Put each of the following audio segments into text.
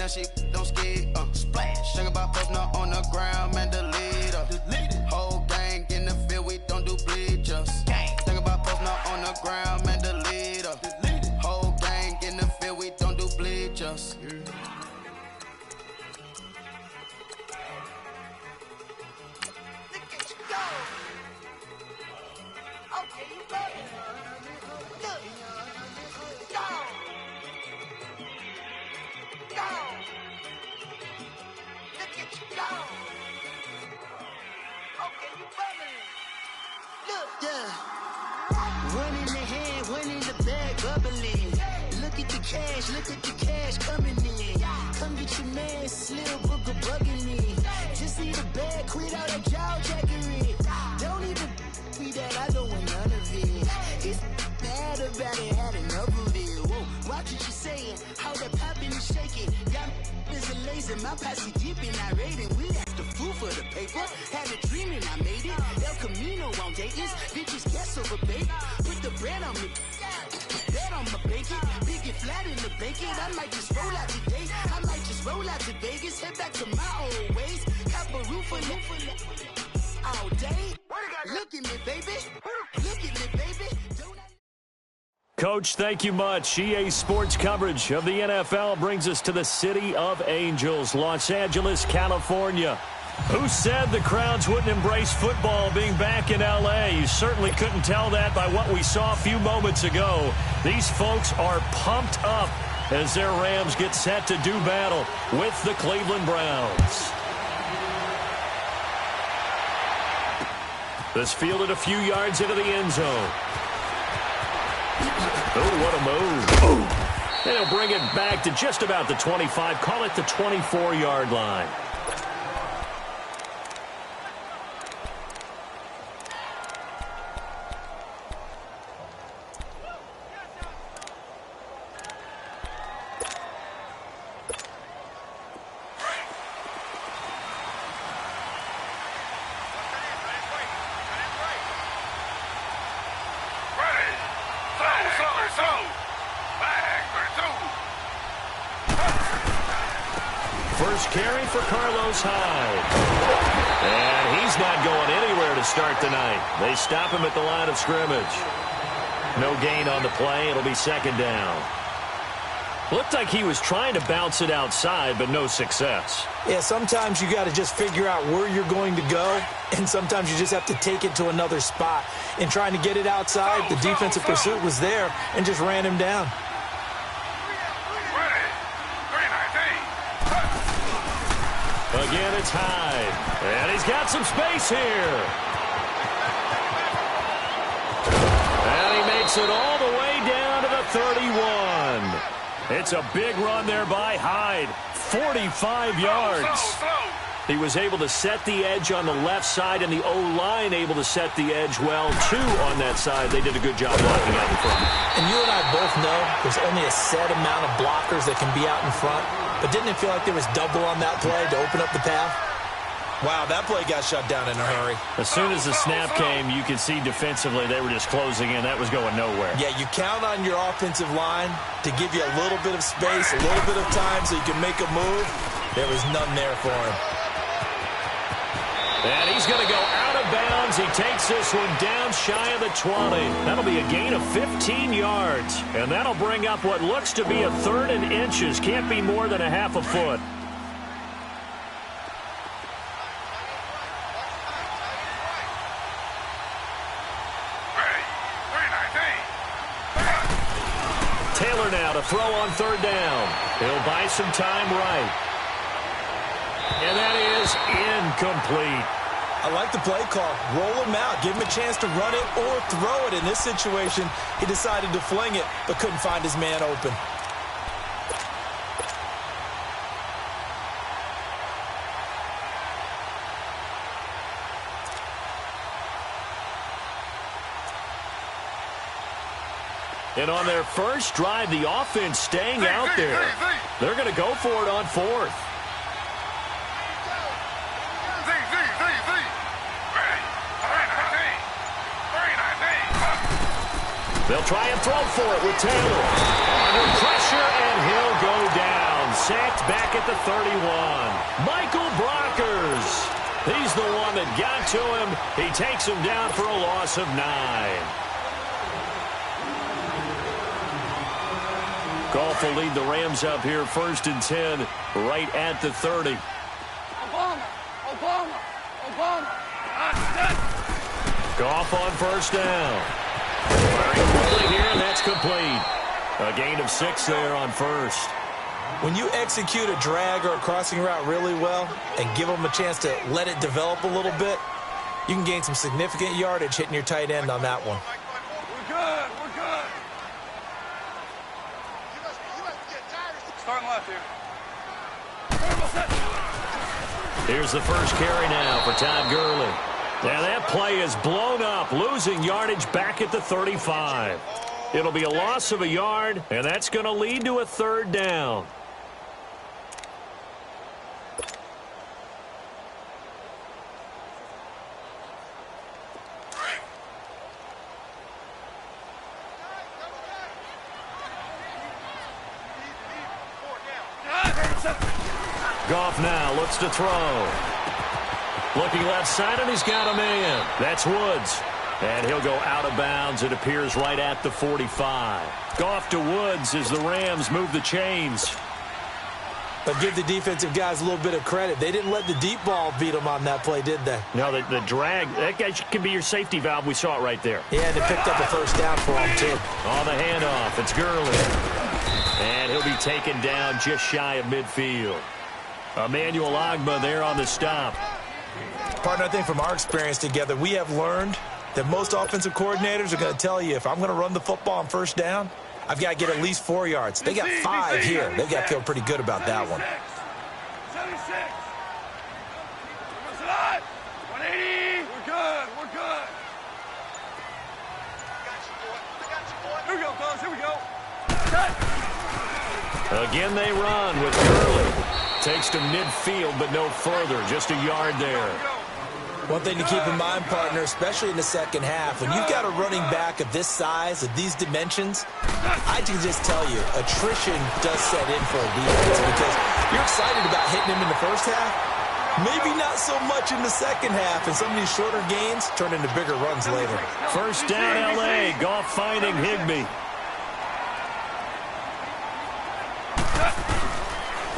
down, she don't skid. Splash. Think about posting up on the ground, man, delete her. Whole gang in the field, we don't do bleachers. Think about posting up on the ground, man, delete her. Whole gang in the field, we don't do bleachers. One in the hand, one in the bag, bubbling. Look at the cash coming in. Come get your man, Slim Booker bugging me. Just need a bag, quit all that jaw jackery. Don't even be that, I don't want none of it. It's bad about it, had enough of it. Whoa, watch what you saying, how that popping and shaking. Got is a laser, my posse deep and I rated. We asked the fool for the paper, had a dream and I made it. El Camino on Dayton's, bitches guess over bait. Put the bread on me, bread on my bacon. Big and flat in the bacon, I might just roll out today. I might just roll out to Vegas, head back to my old ways. Cop a roof for all day. Look at me, baby. Look at me, baby. Coach, thank you much. EA Sports coverage of the NFL brings us to the City of Angels, Los Angeles, California. Who said the crowds wouldn't embrace football being back in L.A.? You certainly couldn't tell that by what we saw a few moments ago. These folks are pumped up as their Rams get set to do battle with the Cleveland Browns. This fielded a few yards into the end zone. Oh, what a move. And he'll bring it back to just about the 25. Call it the 24-yard line. First carry for Carlos Hyde. And he's not going anywhere to start the night. They stop him at the line of scrimmage. No gain on the play. It'll be second down. Looked like he was trying to bounce it outside, but no success. Yeah, sometimes you got to just figure out where you're going to go, and sometimes you just have to take it to another spot. In trying to get it outside, the defensive pursuit was there and just ran him down. Again, it's Hyde. And he's got some space here. And he makes it all the way down to the 31. It's a big run there by Hyde. 45 yards. He was able to set the edge on the left side, and the O-line able to set the edge well, too, on that side. They did a good job blocking out in front. And you and I both know there's only a set amount of blockers that can be out in front. But didn't it feel like there was double on that play to open up the path? Wow, that play got shut down in a hurry. As soon as the snap came, you could see defensively they were just closing in. That was going nowhere. Yeah, you count on your offensive line to give you a little bit of space, a little bit of time so you can make a move. There was none there for him. And he's going to go out of bounds. He takes this one down shy of the 20. That'll be a gain of 15 yards. And that'll bring up what looks to be a third and inches. Can't be more than a half a foot. Taylor now to throw on third down. He'll buy some time right. And that is incomplete. I like the play call. Roll him out. Give him a chance to run it or throw it. In this situation, he decided to fling it, but couldn't find his man open. And on their first drive, the offense staying out there. They're going to go for it on fourth. They'll try and throw for it with Taylor. Under pressure, and he'll go down. sacked back at the 31. Michael Brockers. He's the one that got to him. He takes him down for a loss of 9. Goff will lead the Rams up here 1st and 10 right at the 30. Goff on 1st down. Firing quickly here, and that's complete. A gain of 6 there on 1st. When you execute a drag or a crossing route really well and give them a chance to let it develop a little bit, you can gain some significant yardage hitting your tight end on that one. We're good. We're good. Starting left here. Here's the first carry now for Todd Gurley. Now that play is blown up, losing yardage back at the 35. It'll be a loss of a yard, and that's going to lead to a 3rd down. Goff now looks to throw. Looking left side, and he's got a man. That's Woods. And he'll go out of bounds. It appears right at the 45. Goff to Woods as the Rams move the chains. But give the defensive guys a little bit of credit. They didn't let the deep ball beat them on that play, did they? No, the drag, that guy can be your safety valve. We saw it right there. Yeah, and they picked up a 1st down for him, too. On the handoff, it's Gurley. And he'll be taken down just shy of midfield. Emmanuel Ogbah there on the stop. Partner, I think from our experience together, we have learned that most offensive coordinators are going to tell you, if I'm going to run the football on 1st down, I've got to get at least 4 yards. They got 5 here. They've got to feel pretty good about that one. 76. 180. We're good. We're good. Here we go, fellas. Here we go. Again, they run with Gurley. Takes to midfield, but no further. Just a yard there. One thing to keep in mind, partner, especially in the second half, when you've got a running back of this size, of these dimensions, I can just tell you, attrition does set in for a defense because you're excited about hitting him in the first half. Maybe not so much in the second half, and some of these shorter gains turn into bigger runs later. 1st down, L.A. Goff finding Higbee.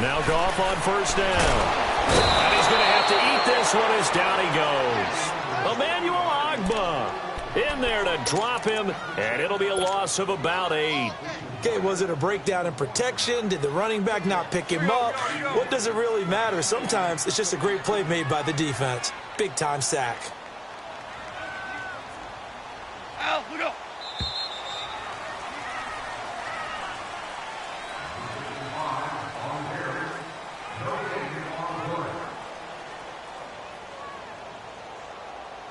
Now Goff on 1st down. And he's going to have to eat this one as down he goes. Emmanuel Ogbah in there to drop him, and it'll be a loss of about 8. Okay, was it a breakdown in protection? Did the running back not pick him up? What does it really matter? Sometimes it's just a great play made by the defense. Big-time sack. Al, look up.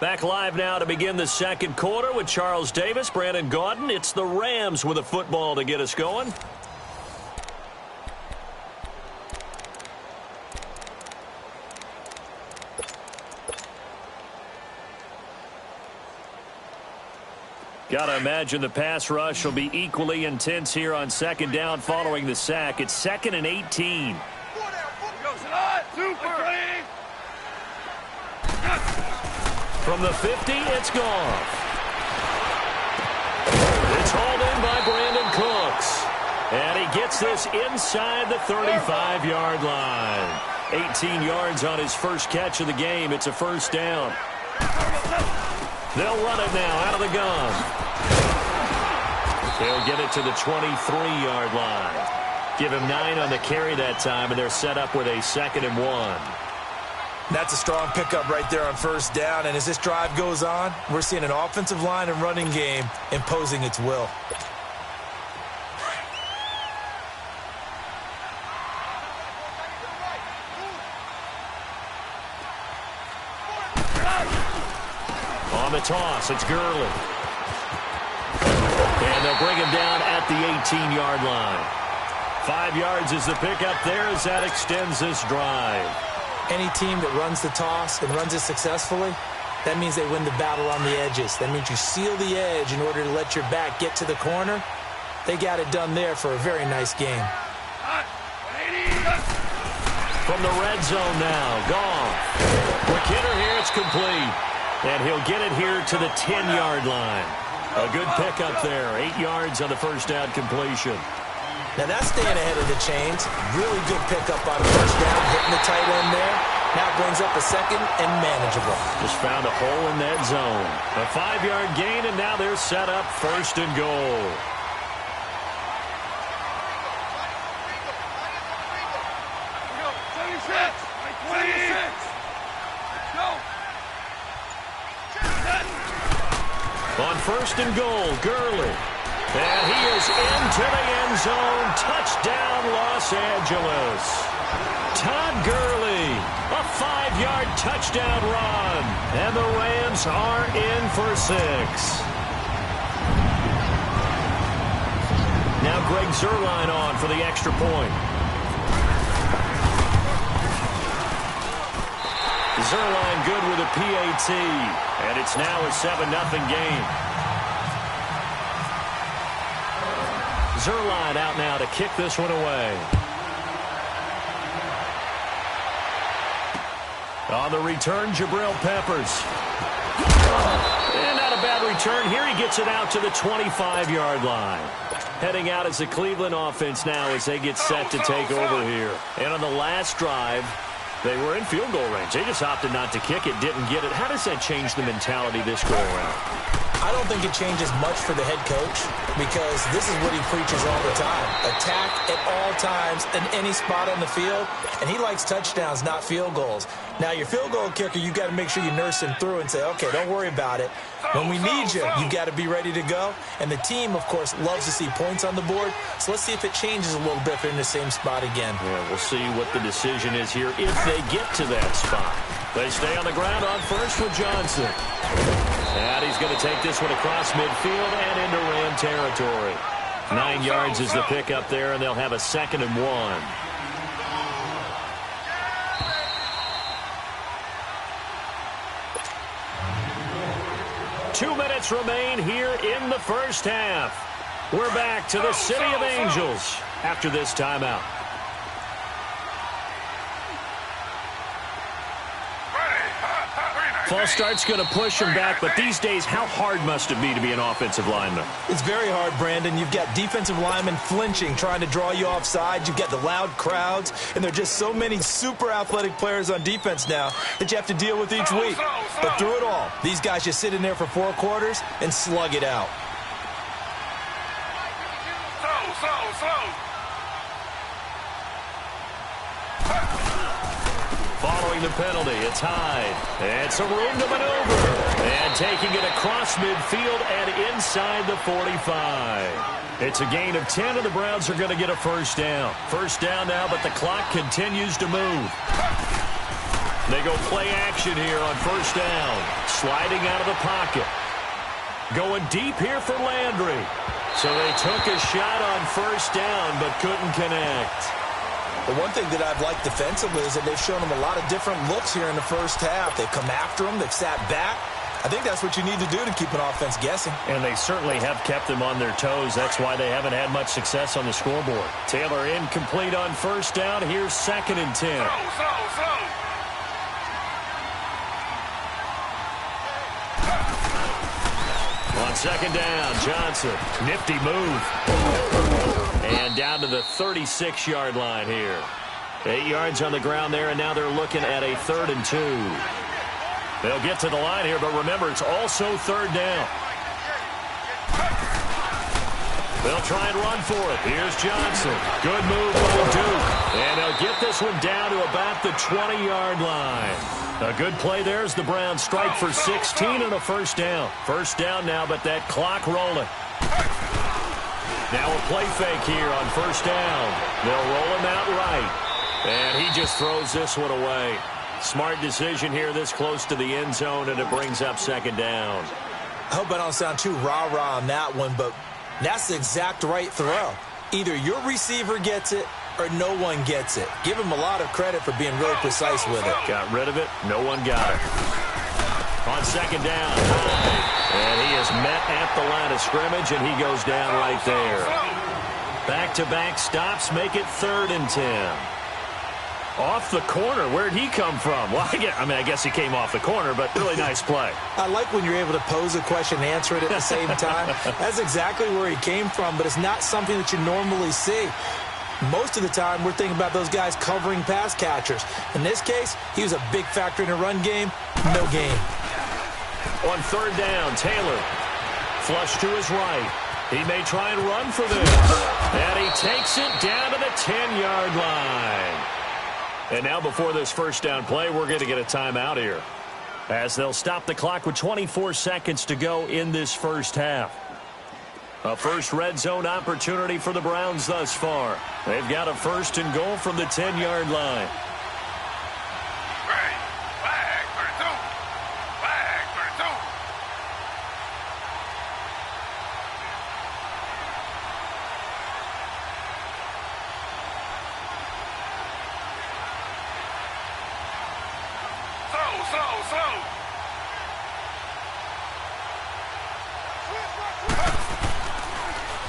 Back live now to begin the second quarter with Charles Davis, Brandon Gaudin. It's the Rams with a football to get us going. Got to imagine the pass rush will be equally intense here on 2nd down following the sack. It's 2nd and 18. From the 50, it's Goff. It's hauled in by Brandon Cooks. And he gets this inside the 35-yard line. 18 yards on his first catch of the game. It's a 1st down. They'll run it now out of the gun. They'll get it to the 23-yard line. Give him 9 on the carry that time, and they're set up with a 2nd and 1. That's a strong pickup right there on 1st down, and as this drive goes on, we're seeing an offensive line and running game imposing its will. On the toss, it's Gurley. And they'll bring him down at the 18-yard line. 5 yards is the pickup there as that extends this drive. Any team that runs the toss and runs it successfully, that means they win the battle on the edges. That means you seal the edge in order to let your back get to the corner. They got it done there for a very nice game. 180. from the red zone now. Gone. Quick hitter here. It's complete. And he'll get it here to the 10-yard line. A good pickup there. 8 yards on the first down completion. Now that's staying ahead of the chains. Really good pickup on first down, hitting the tight end there. Now brings up a second and manageable. Just found a hole in that zone. A 5-yard gain, and now they're set up first and goal. On first and goal, Gurley. And he is into the end zone. Touchdown, Los Angeles. Todd Gurley, a 5-yard touchdown run. And the Rams are in for 6. Now Greg Zuerlein on for the extra point. Zuerlein good with a PAT. And it's now a 7-0 game. Zuerlein out now to kick this one away. On the return, Jabril Peppers. And not a bad return. Here he gets it out to the 25-yard line. Heading out as the Cleveland offense now as they get set to take over here. And on the last drive, they were in field goal range. They just opted not to kick it, didn't get it. How does that change the mentality this go around? I don't think it changes much for the head coach because this is what he preaches all the time. Attack at all times in any spot on the field, and he likes touchdowns, not field goals. Now, your field goal kicker, you got to make sure you nurse him through and say, okay, don't worry about it. When we need you, you got to be ready to go. And the team, of course, loves to see points on the board, so let's see if it changes a little bit if they're in the same spot again. Yeah, we'll see what the decision is here if they get to that spot. They stay on the ground on first with Johnson. And he's going to take this one across midfield and into Ram territory. 9 yards is the pickup there, and they'll have a 2nd and 1. Two minutes remain here in the first half. We're back to the City of Angels after this timeout. False start's going to push him back, but these days, how hard must it be to be an offensive lineman? It's very hard, Brandon. You've got defensive linemen flinching, trying to draw you offside. You've got the loud crowds, and there are just so many super athletic players on defense now that you have to deal with each week. But through it all, these guys just sit in there for 4 quarters and slug it out. Following the penalty, it's Hyde. And some room to maneuver. And taking it across midfield and inside the 45. It's a gain of 10, and the Browns are going to get a first down. First down now, but the clock continues to move. They go play action here on first down. Sliding out of the pocket. Going deep here for Landry. So they took a shot on first down, but couldn't connect. The one thing that I've liked defensively is that they've shown them a lot of different looks here in the first half. They've come after them. They've sat back. I think that's what you need to do to keep an offense guessing. And they certainly have kept them on their toes. That's why they haven't had much success on the scoreboard. Taylor incomplete on first down. Here's 2nd and 10. On 2nd down, Johnson. Nifty move. And down to the 36-yard line here. 8 yards on the ground there, and now they're looking at a 3rd and 2. They'll get to the line here, but remember, it's also 3rd down. They'll try and run for it. Here's Johnson. Good move by Duke. And they'll get this one down to about the 20-yard line. A good play there as the Browns strike for 16 and a first down. First down now, but that clock rolling. Now a play fake here on first down. They'll roll him out right. And he just throws this one away. Smart decision here this close to the end zone, and it brings up 2nd down. I hope I don't sound too rah-rah on that one, but that's the exact right throw. Either your receiver gets it or no one gets it. Give him a lot of credit for being really precise with it. Got rid of it. No one got it. On 2nd down, and he is met at the line of scrimmage, and he goes down right there. Back-to-back stops make it 3rd and 10. Off the corner. Where'd he come from? Well, I guess he came off the corner, but really nice play. I like when you're able to pose a question and answer it at the same time. That's exactly where he came from, but it's not something that you normally see. Most of the time, we're thinking about those guys covering pass catchers. In this case, he was a big factor in the run game. No game. On third down, Taylor. Flush to his right. He may try and run for this. And he takes it down to the 10-yard line. And now before this first down play, we're going to get a timeout here, as they'll stop the clock with 24 seconds to go in this first half. A first red zone opportunity for the Browns thus far. They've got a first and goal from the 10-yard line.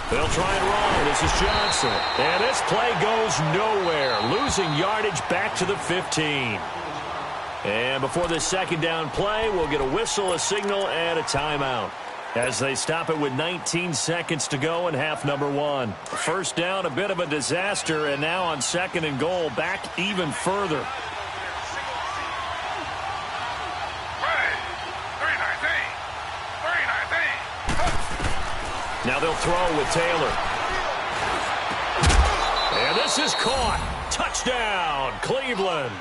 They'll try and run. This is Johnson. And this play goes nowhere. Losing yardage back to the 15. And before this second down play, we'll get a whistle, a signal, and a timeout, as they stop it with 19 seconds to go in half number one. First down, a bit of a disaster, and now on second and goal, back even further. Now they'll throw with Taylor. And this is caught. Touchdown, Cleveland.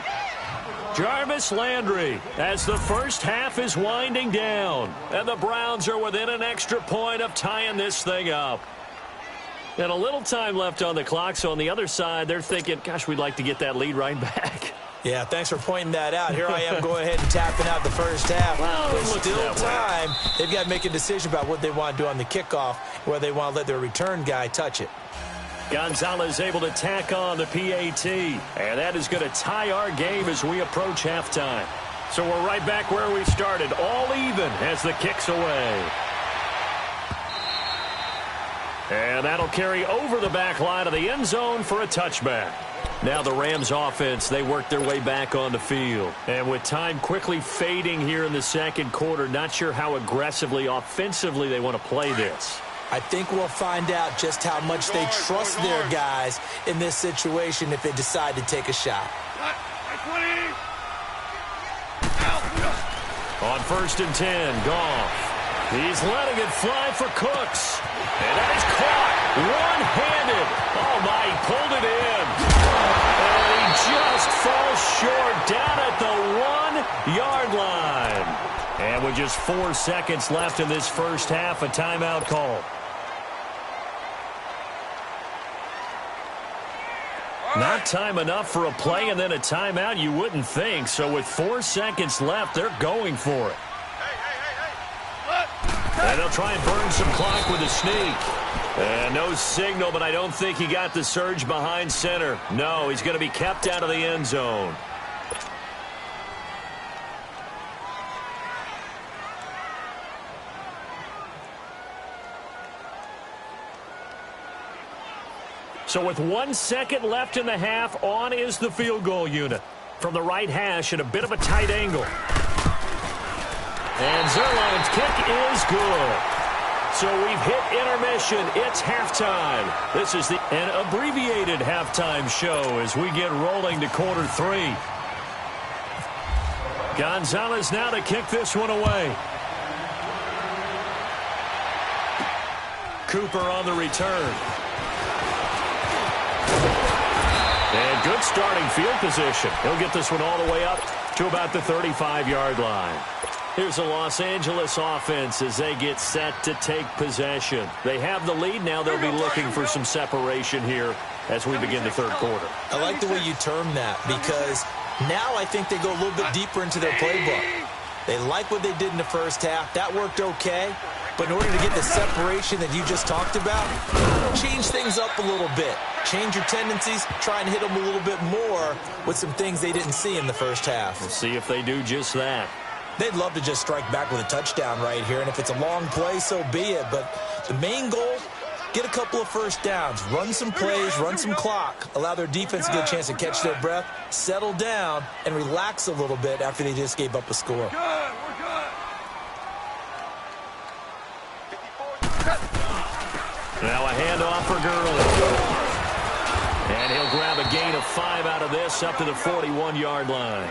Jarvis Landry, as the first half is winding down. And the Browns are within an extra point of tying this thing up. And a little time left on the clock, so on the other side, they're thinking, gosh, we'd like to get that lead right back. Yeah, thanks for pointing that out. Here I am going ahead and tapping out the first half. Well, there's still time. They've got to make a decision about what they want to do on the kickoff, whether they want to let their return guy touch it. Gonzalez able to tack on the PAT, and that is going to tie our game as we approach halftime. So we're right back where we started, all even as the kick's away. And that'll carry over the back line of the end zone for a touchback. Now the Rams offense, they work their way back on the field. And with time quickly fading here in the second quarter, not sure how aggressively, offensively they want to play this. I think we'll find out just how much they trust their guys in this situation if they decide to take a shot. On 1st and 10, Goff. He's letting it fly for Cooks. And that is caught one-handed. Oh, my, he pulled it in. And he just falls short down at the 1-yard line. And with just 4 seconds left in this first half, a timeout call. Not time enough for a play and then a timeout, you wouldn't think. So with 4 seconds left, they're going for it. And they'll try and burn some clock with a sneak. And no signal, but I don't think he got the surge behind center. No, he's going to be kept out of the end zone. So with 1 second left in the half, on is the field goal unit. From the right hash at a bit of a tight angle. And Zerline's kick is good. So we've hit intermission. It's halftime. This is an abbreviated halftime show as we get rolling to quarter 3. Gonzalez now to kick this one away. Cooper on the return. And good starting field position. He'll get this one all the way up to about the 35-yard line. Here's the Los Angeles offense as they get set to take possession. They have the lead. Now they'll be looking for some separation here as we begin the third quarter. I like the way you term that, because now I think they go a little bit deeper into their playbook. They like what they did in the first half. That worked okay. But in order to get the separation that you just talked about, change things up a little bit. Change your tendencies. Try and hit them a little bit more with some things they didn't see in the first half. We'll see if they do just that. They'd love to just strike back with a touchdown right here, and if it's a long play, so be it. But the main goal, get a couple of first downs, run some plays, run some clock, allow their defense to get a chance to catch their breath, settle down, and relax a little bit after they just gave up a score. We're good. Now a handoff for Gurley. And he'll grab a gain of 5 out of this up to the 41-yard line.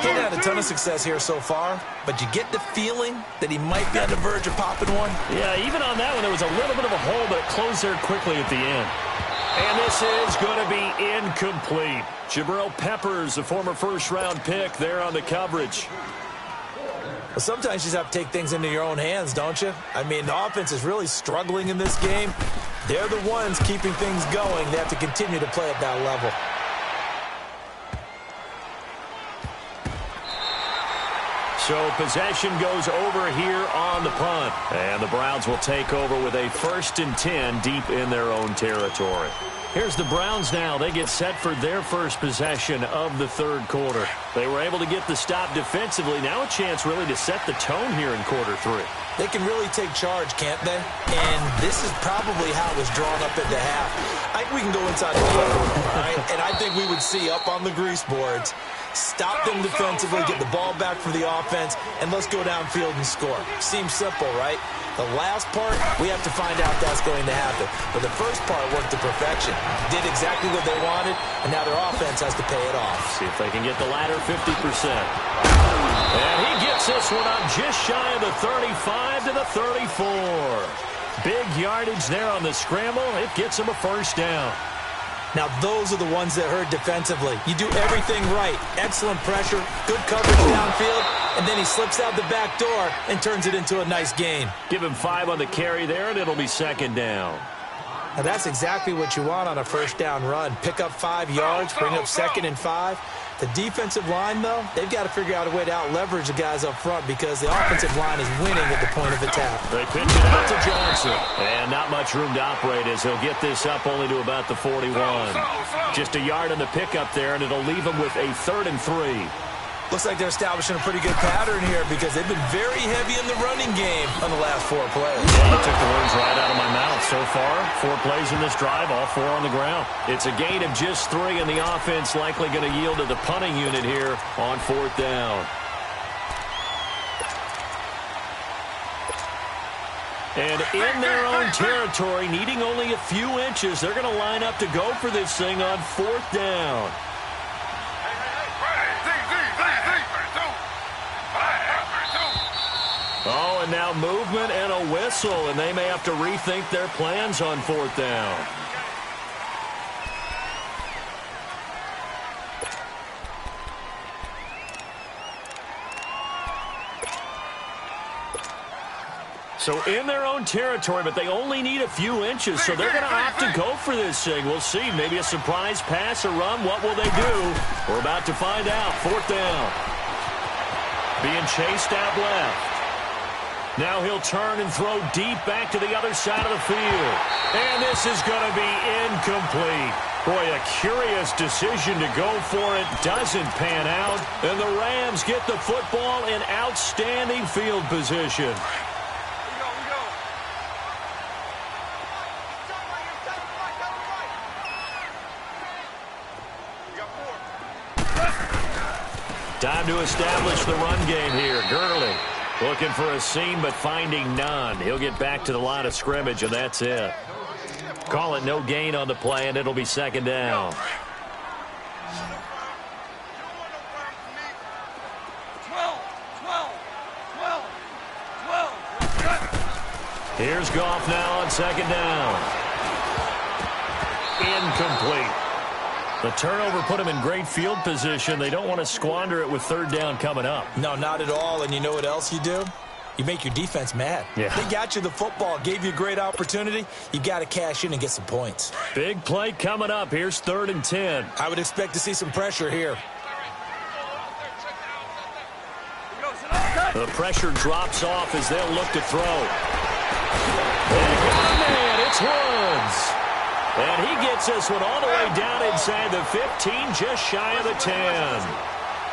He hasn't had a ton of success here so far, but you get the feeling that he might be on the verge of popping one. Yeah, even on that one, there was a little bit of a hole, but it closed there quickly at the end. And this is going to be incomplete. Jabril Peppers, a former first-round pick, there on the coverage. Well, sometimes you just have to take things into your own hands, don't you? I mean, the offense is really struggling in this game. They're the ones keeping things going. They have to continue to play at that level. So possession goes over here on the punt. And the Browns will take over with a 1st and 10 deep in their own territory. Here's the Browns now. They get set for their first possession of the third quarter. They were able to get the stop defensively. Now a chance really to set the tone here in quarter 3. They can really take charge, can't they? And this is probably how it was drawn up at the half. I think we can go inside the locker room, all right? And I think we would see up on the grease boards, stop them defensively, get the ball back for the offense, and let's go downfield and score. Seems simple, right? The last part, we have to find out that's going to happen. But the first part worked to perfection. Did exactly what they wanted, and now their offense has to pay it off. See if they can get the latter 50%. And he gets this one up just shy of the 35 to the 34. Big yardage there on the scramble. It gets him a first down. Now, those are the ones that hurt defensively. You do everything right. Excellent pressure, good coverage downfield, and then he slips out the back door and turns it into a nice gain. Give him 5 on the carry there, and it'll be 2nd down. Now, that's exactly what you want on a first down run. Pick up 5 yards, bring up 2nd and 5. The defensive line, though, they've got to figure out a way to out-leverage the guys up front because the offensive line is winning at the point of attack. They pitch it out to Johnson. And not much room to operate as he'll get this up only to about the 41. Just a yard on the pickup there, and it'll leave him with a 3rd and 3. Looks like they're establishing a pretty good pattern here because they've been very heavy in the running game on the last 4 plays. Yeah, you took the words right out of my mouth. So far, 4 plays in this drive, all 4 on the ground. It's a gain of just 3, and the offense likely going to yield to the punting unit here on 4th down. And in their own territory, needing only a few inches, they're going to line up to go for this thing on 4th down. Oh, and now movement and a whistle, and they may have to rethink their plans on 4th down. So in their own territory, but they only need a few inches, so they're going to opt to go for this thing. We'll see. Maybe a surprise pass or run. What will they do? We're about to find out. 4th down. Being chased out left. Now he'll turn and throw deep back to the other side of the field. And this is going to be incomplete. Boy, a curious decision to go for it. Doesn't pan out. And the Rams get the football in outstanding field position. Time to establish the run game here. Gurley looking for a seam, but finding none. He'll get back to the line of scrimmage, and that's it. Call it no gain on the play, and it'll be 2nd down. Here's Goff now on 2nd down. Incomplete. The turnover put them in great field position. They don't want to squander it with 3rd down coming up. No, not at all. And you know what else you do? You make your defense mad. Yeah. They got you the football, gave you a great opportunity. You got to cash in and get some points. Big play coming up. Here's 3rd and 10. I would expect to see some pressure here. The pressure drops off as they'll look to throw. They got a man. It's Woods. And he gets this one all the way down inside the 15, just shy of the 10.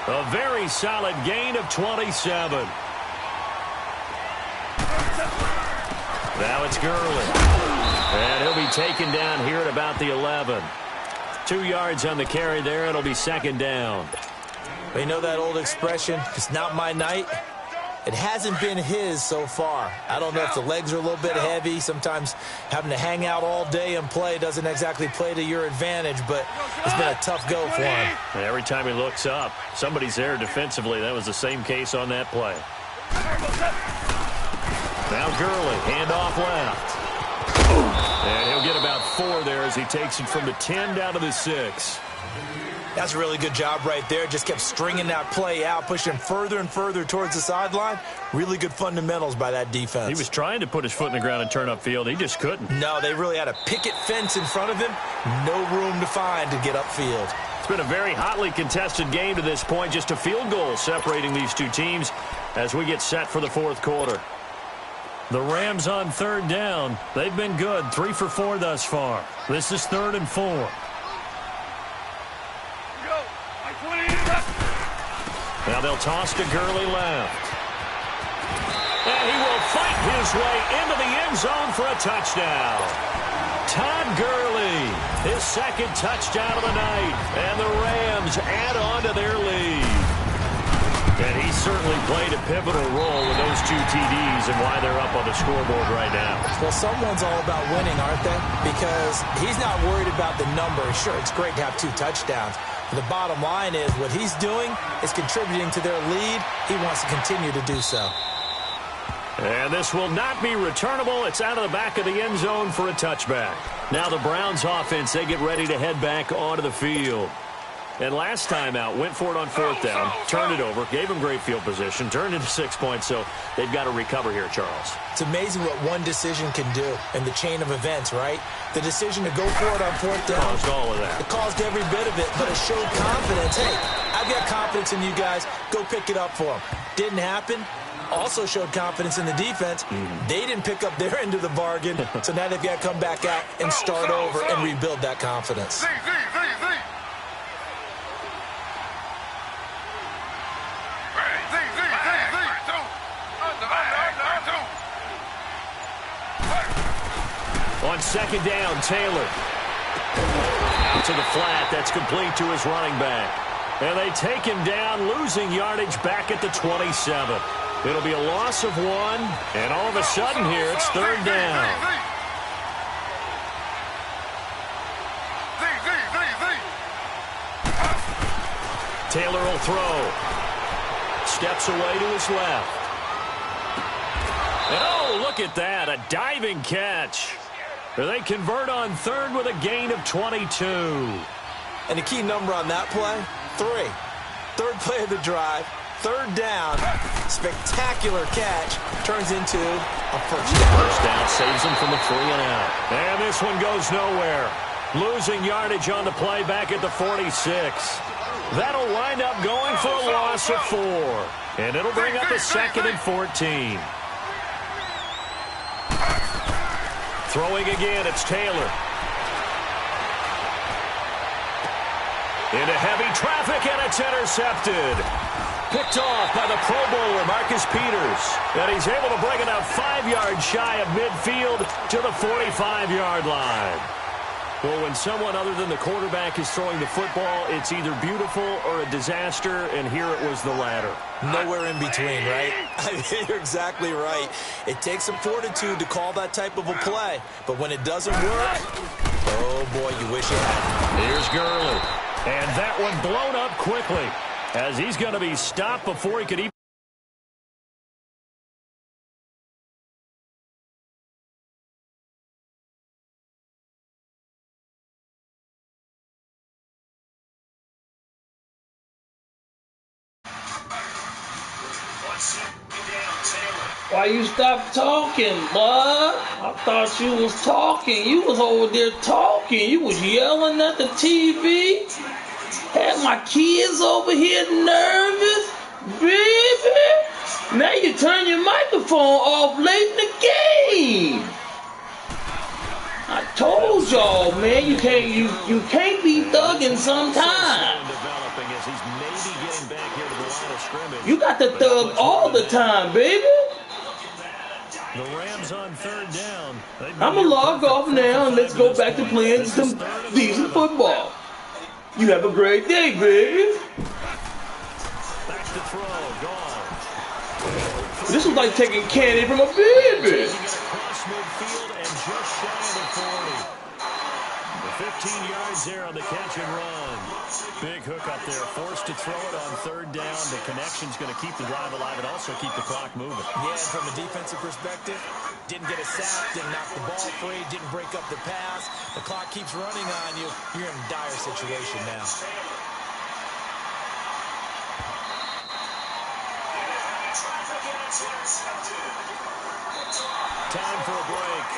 A very solid gain of 27. Now it's Gurley. And he'll be taken down here at about the 11. 2 yards on the carry there. It'll be second down. You know that old expression, it's not my night? It hasn't been his so far. I don't know if the legs are a little bit heavy. Sometimes having to hang out all day and play doesn't exactly play to your advantage, but it's been a tough go for him. And every time he looks up, somebody's there defensively. That was the same case on that play. Now Gurley, handoff left. And he'll get about 4 there as he takes it from the 10 down to the 6. That's a really good job right there. Just kept stringing that play out, pushing further and further towards the sideline. Really good fundamentals by that defense. He was trying to put his foot in the ground and turn upfield. He just couldn't. No, they really had a picket fence in front of him. No room to find to get upfield. It's been a very hotly contested game to this point. Just a field goal separating these two teams as we get set for the fourth quarter. The Rams on third down. They've been good. 3 for 4 thus far. This is 3rd and 4. Now they'll toss to Gurley left. And he will fight his way into the end zone for a touchdown. Todd Gurley, his second touchdown of the night. And the Rams add on to their lead. And he certainly played a pivotal role with those 2 TDs and why they're up on the scoreboard right now. Well, someone's all about winning, aren't they? Because he's not worried about the number. Sure, it's great to have 2 touchdowns. The bottom line is what he's doing is contributing to their lead. He wants to continue to do so. And this will not be returnable. It's out of the back of the end zone for a touchback. Now the Browns offense, they get ready to head back onto the field. And last time out, went for it on 4th down, turned it over, gave him great field position, turned into 6 points, so they've got to recover here, Charles. It's amazing what one decision can do in the chain of events, right? The decision to go for it on 4th down. Caused all of that. It caused every bit of it, but it showed confidence. Hey, I've got confidence in you guys. Go pick it up for them. Didn't happen. Also showed confidence in the defense. They didn't pick up their end of the bargain, so now they've got to come back out and start over and rebuild that confidence. On second down, Taylor. Out to the flat. That's complete to his running back. And they take him down, losing yardage back at the 27. It'll be a loss of 1. And all of a sudden here, it's 3rd down. Taylor will throw. Steps away to his left. And oh, look at that. A diving catch. They convert on 3rd with a gain of 22. And the key number on that play, 3. 3rd play of the drive, 3rd down, spectacular catch, turns into a first down. First down saves them from the 3 and out. And this one goes nowhere. Losing yardage on the play back at the 46. That'll wind up going for a loss of 4. And it'll bring up a 2nd and 14. Throwing again, it's Taylor. Into heavy traffic, and it's intercepted. Picked off by the Pro Bowler, Marcus Peters. And he's able to bring it out 5 yards shy of midfield to the 45-yard line. Well, when someone other than the quarterback is throwing the football, it's either beautiful or a disaster, and here it was the latter. Nowhere in between, right? I mean, you're exactly right. It takes some fortitude to call that type of a play, but when it doesn't work, oh boy, you wish it had. Here's Gurley, and that one blown up quickly as he's going to be stopped before he could even. Why you stop talking, bud? I thought you was talking. You was over there talking. You was yelling at the TV. Had my kids over here nervous. Baby. Now you turn your microphone off late in the game. I told y'all, man, you can't be thugging sometimes. You got to thug all the time, baby. The Rams on third down. I'm going to log off now and let's go back to playing some decent football. You have a great day, baby. Back to throw. Gone. This was like taking candy from a baby. Across midfield and just shy of the 40. The 15 yards there on the catch and run. Big hook up there. Forced to throw it on third down. The connection's going to keep the drive alive and also keep the clock moving. Yeah, and from a defensive perspective, didn't get a sack, didn't knock the ball free, didn't break up the pass. The clock keeps running on you. You're in a dire situation now. Time for a break.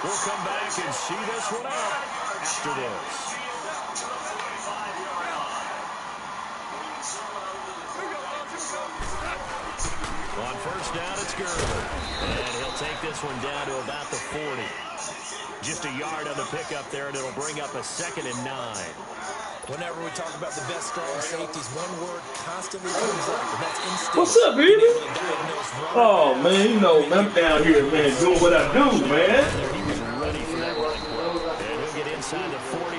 We'll come back and see this one out after this. On first down, it's Gurley. And he'll take this one down to about the 40. Just a yard on the pickup there, and it'll bring up a 2nd and 9. Whenever we talk about the best strong safeties, one word constantly comes up, and that's instinct. What's up, baby? Oh, man, you know, I'm down here, man, doing what I do, man. He was ready for that running play. And he'll get inside the 40.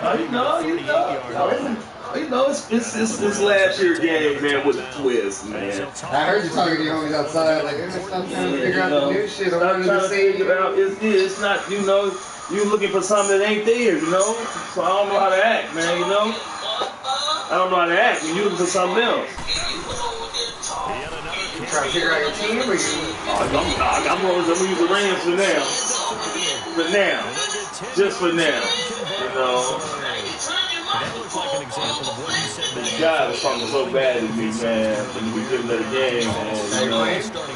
You know, it's last year's game, man, with a twist, man. I heard you talking to your homies outside, like, stop trying to figure out the new shit. Stop trying to figure out, it's not, you know, you looking for something that ain't there, you know? So I don't know how to act, man, you know? I don't know how to act when you looking for something else. You trying to figure out your team, or you? I'm going to use the Rams for now. For now. Just for now. You know? That looks like an example of what you said back. The guy was talking so bad to me, man, from the beginning of the game, man. You know?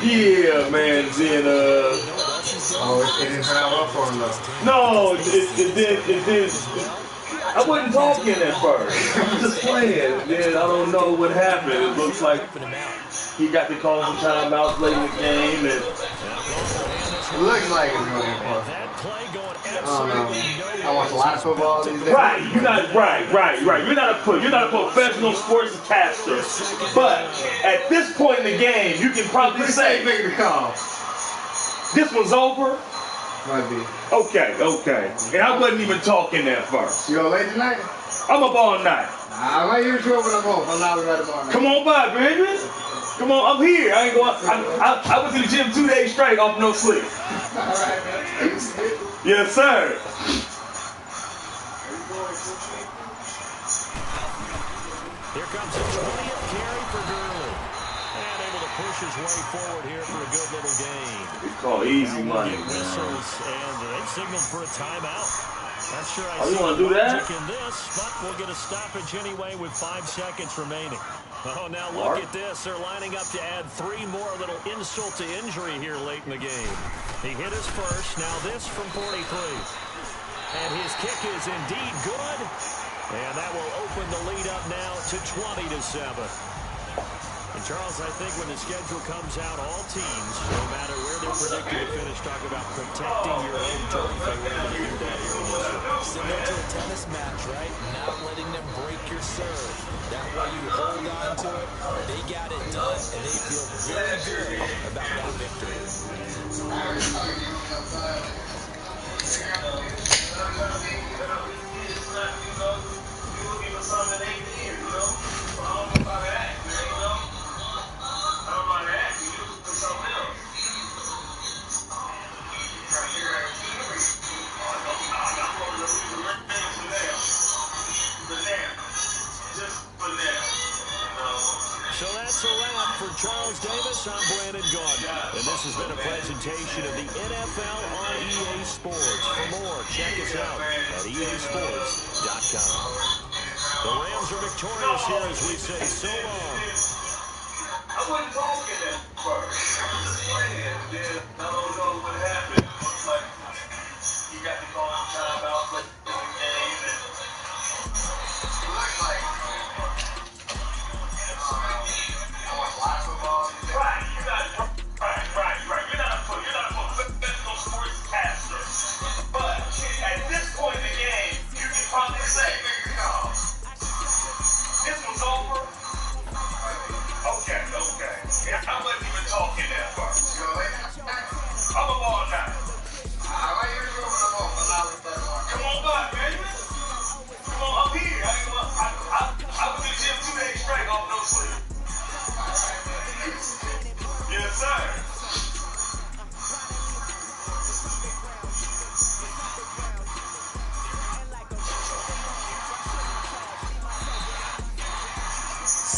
Yeah, man. Then, it didn't turn out well for him, though. no, it did. I wasn't talking at first. I was just playing. And then I don't know what happened. It looks like he got to call some timeouts late in the game. And It looks like it's going for. I don't know. I watch a lot of football these days. right, you're not right. You're not a professional sportscaster. But at this point in the game, you can probably say Make the call. this one's over. Might be. Okay. And I wasn't even talking at first. You go late tonight? I'm up all night. I might hear you when I'm home. I'm not about to morning. Come on by, baby. Come on, I'm here. I ain't going. I went to the gym 2 days straight off no sleep. All right, man. Yes, sir. Here comes the 20th carry for Gurley. And able to push his way forward here for a good little gain. It's called easy money, man. Whistles, and they signaled for a timeout. Not sure I you see want to do that? logic in this, but we'll get a stoppage anyway with 5 seconds remaining. Oh, now look at this. They're lining up to add 3 more. A little insult to injury here late in the game. He hit his first. Now this from 43. And his kick is indeed good. And that will open the lead up now to 20-7. And Charles, I think when the schedule comes out, all teams, no matter where they're predicted to finish, talk about protecting your own turf. They were able to do that here in this one. Similar to a tennis match, right? Not letting them break your serve. That way you hold on to it. They got it done, and they feel very good about that victory. So that's a wrap for Charles Davis. I'm Brandon Gardner. And this has been a presentation of the NFL on EA Sports. For more, check us out at easports.com. The Rams are victorious here as we say so long. I wasn't talking at first. I was just playing. Then I don't know what happened. It looks like he got to call some timeout late in the game. And it looks like right. You're not a professional sportscaster. But at this point in the game, you can probably say, this one's over. Okay. Yeah, I wasn't even talking that far. I'm a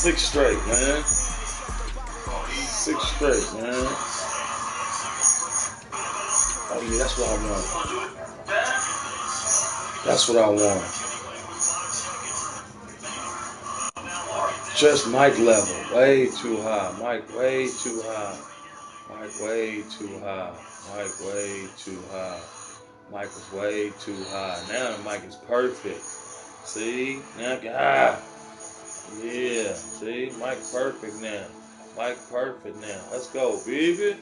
6 straight, man. 6 straight, man. Oh, yeah, that's what I want. That's what I want. Just mic level. Way too high. Mic way too high. Mic way too high. Mic way too high. Mic was way too high. Now the mic is perfect. See? Now, yeah. See? Mic perfect now. Mic perfect now. Let's go, baby.